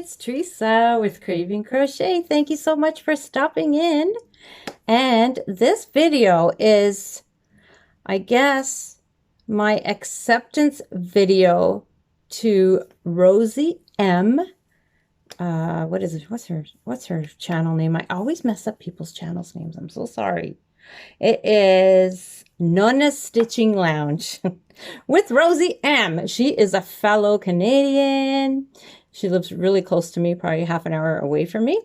it's Teresa with Craving Crochet. Thank you so much for stopping in. And this video is, I guess, my acceptance video to Rosie M. What is it? What's her channel name? I always mess up people's channels names. I'm so sorry. It is Nonna Stitching Lounge with Rosie M. She is a fellow Canadian. She lives really close to me, probably half an hour away from me.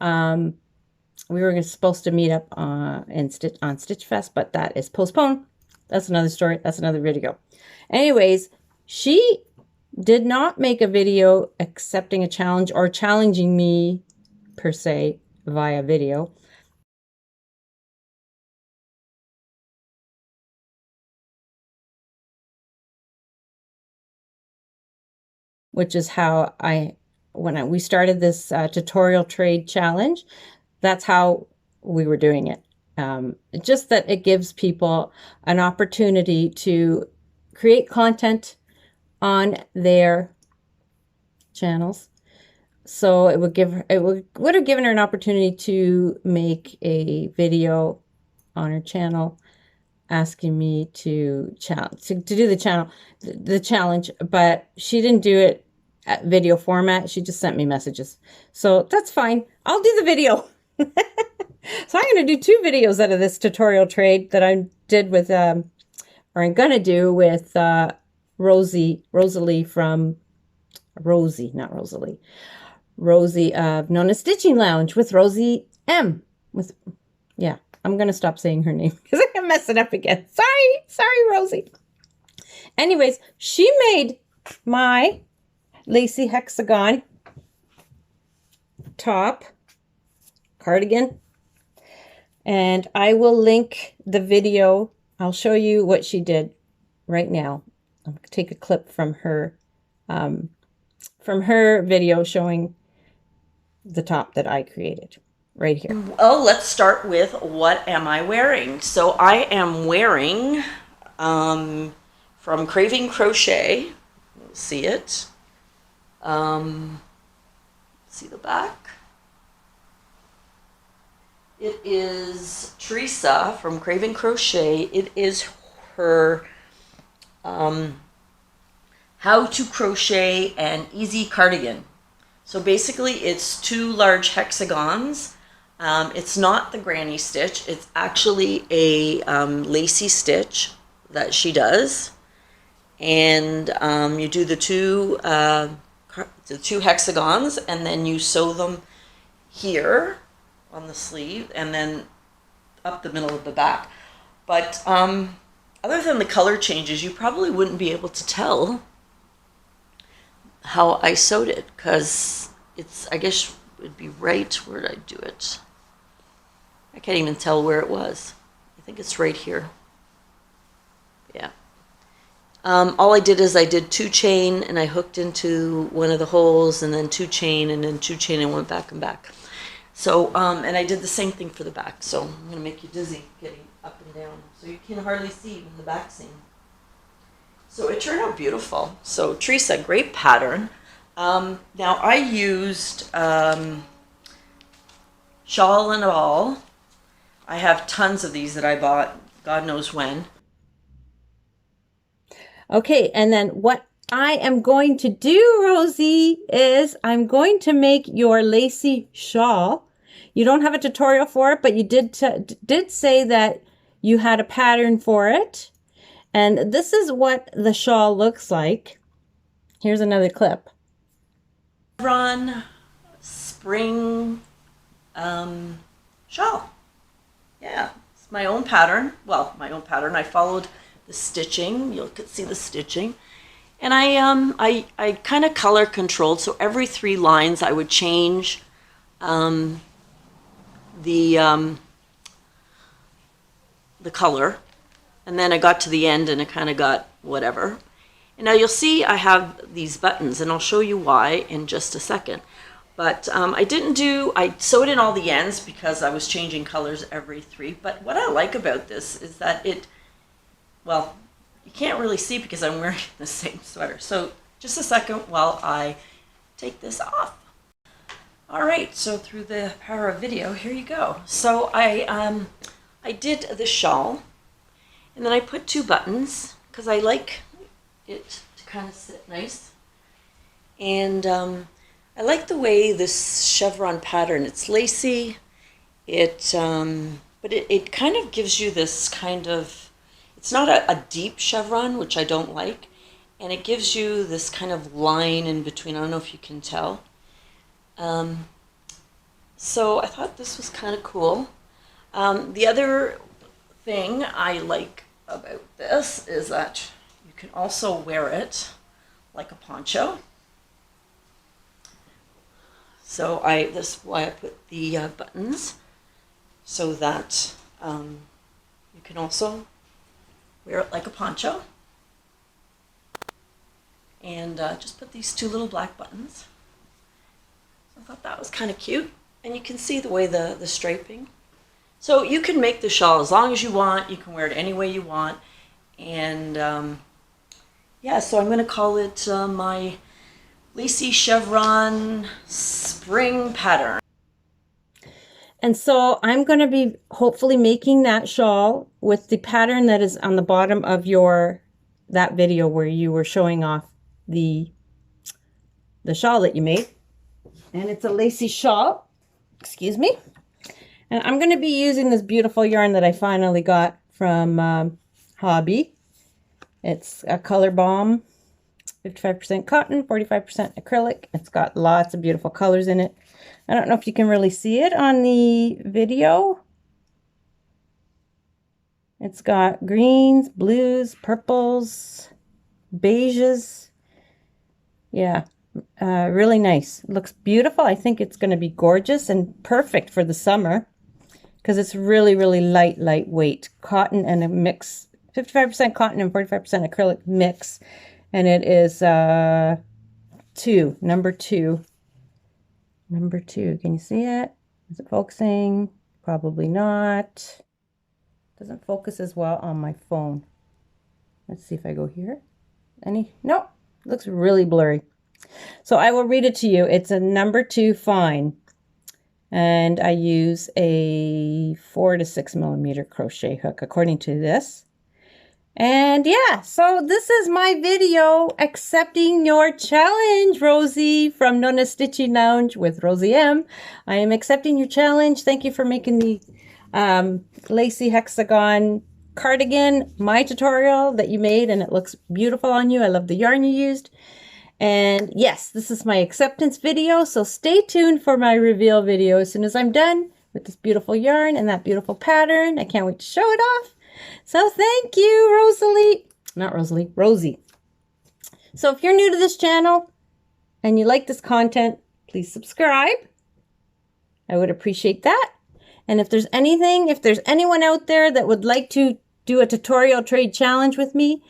We were supposed to meet up on Stitch Fest, but that is postponed. That's another story. That's another video. Anyways, she did not make a video accepting a challenge or challenging me per se via video. Which is how we started this tutorial trade challenge, that's how we were doing it. Just that it gives people an opportunity to create content on their channels. So it would have given her an opportunity to make a video on her channel asking me to do the challenge, but she didn't do it at video format. She just sent me messages, so that's fine. I'll do the video. So I'm going to do 2 videos out of this tutorial trade that I did with or I'm going to do with Rosalie from Rosie of Nonna Stitching Lounge with Rosie M. Yeah, I'm going to stop saying her name because I'm going to mess it up again. Sorry, Rosie. Anyways, she made my lacy hexagon top cardigan. And I will link the video. I'll show you what she did right now. I'll take a clip from her video showing the top that I created. Right here. Well, let's start with what am I wearing? So I am wearing from Craving Crochet. You'll see it. See the back. It is Teresa from Craving Crochet. It is her how to crochet an easy cardigan. So basically it's 2 large hexagons. It's not the granny stitch. It's actually a lacy stitch that she does. And you do the two hexagons, and then you sew them here on the sleeve and then up the middle of the back. But other than the color changes, you probably wouldn't be able to tell how I sewed it, because it's, I guess it would be right, where did I do it? I can't even tell where it was. I think it's right here. Yeah. All I did is I did 2 chain and I hooked into one of the holes, and then 2 chain and then 2 chain and went back and back. So, and I did the same thing for the back. So I'm going to make you dizzy getting up and down. So you can hardly see in the back seam. So it turned out beautiful. So Teresa, great pattern. Now I used shawl and all. I have tons of these that I bought, God knows when. Okay, and then what I am going to do, Rosie, is I'm going to make your lacy shawl. You don't have a tutorial for it, but you did say that you had a pattern for it. And this is what the shawl looks like. Here's another clip. Run spring shawl. Yeah, it's my own pattern. Well, my own pattern. I followed the stitching. You'll see the stitching. And I kind of color controlled. So every 3 lines I would change the color. And then I got to the end and it kind of got whatever. And now you'll see I have these buttons, and I'll show you why in just a second. But I sewed in all the ends because I was changing colors every 3. But what I like about this is that well, you can't really see because I'm wearing the same sweater. So just a second while I take this off. All right, so through the power of video, here you go. So I did the shawl, and then I put 2 buttons because I like it to kind of sit nice. And I like the way this chevron pattern, it's lacy, but it kind of gives you this kind of, it's not a deep chevron, which I don't like, and it gives you this kind of line in between. I don't know if you can tell. So I thought this was kind of cool. The other thing I like about this is that you can also wear it like a poncho. So this is why I put the buttons, so that you can also wear it like a poncho. And just put these 2 little black buttons. So I thought that was kind of cute. And you can see the way the striping. So you can make the shawl as long as you want. You can wear it any way you want. And yeah, so I'm going to call it my lacy chevron spring pattern. And so I'm going to be hopefully making that shawl with the pattern that is on the bottom of that video where you were showing off the shawl that you made. And it's a lacy shawl, excuse me. And I'm going to be using this beautiful yarn that I finally got from Hobby. It's a Color Bomb, 55% cotton, 45% acrylic. It's got lots of beautiful colors in it. I don't know if you can really see it on the video. It's got greens, blues, purples, beiges. Yeah, really nice. It looks beautiful. I think it's going to be gorgeous and perfect for the summer because it's really, really lightweight cotton and a mix, 55% cotton and 45% acrylic mix. And it is number two. Number 2. Can you see it? Is it focusing? Probably not. Doesn't focus as well on my phone. Let's see if I go here. No, it looks really blurry. So I will read it to you. It's a number 2 fine. And I use a 4 to 6 millimeter crochet hook according to this. And yeah, so this is my video accepting your challenge, Rosie, from Nona Stitching Lounge with Rosie M. I am accepting your challenge. Thank you for making the lacy hexagon cardigan, my tutorial that you made, and it looks beautiful on you. I love the yarn you used. And yes, this is my acceptance video, so stay tuned for my reveal video as soon as I'm done with this beautiful yarn and that beautiful pattern. I can't wait to show it off. So thank you, Rosie. So if you're new to this channel and you like this content, please subscribe. I would appreciate that. And if there's anyone out there that would like to do a tutorial trade challenge with me,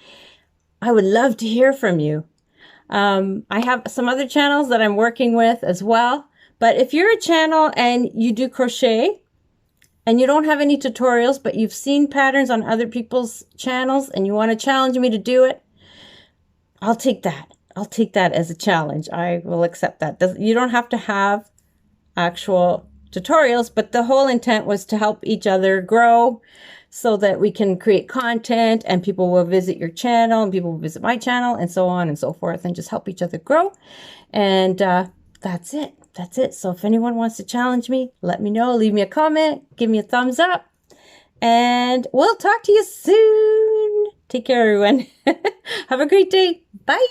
I would love to hear from you. I have some other channels that I'm working with as well. But if you're a channel and you do crochet, and you don't have any tutorials, but you've seen patterns on other people's channels and you want to challenge me to do it, I'll take that. I'll take that as a challenge. I will accept that. You don't have to have actual tutorials, but the whole intent was to help each other grow so that we can create content and people will visit your channel and people will visit my channel and so on and so forth and just help each other grow. And that's it. That's it. So if anyone wants to challenge me, let me know. Leave me a comment. Give me a thumbs up. And we'll talk to you soon. Take care, everyone. Have a great day. Bye.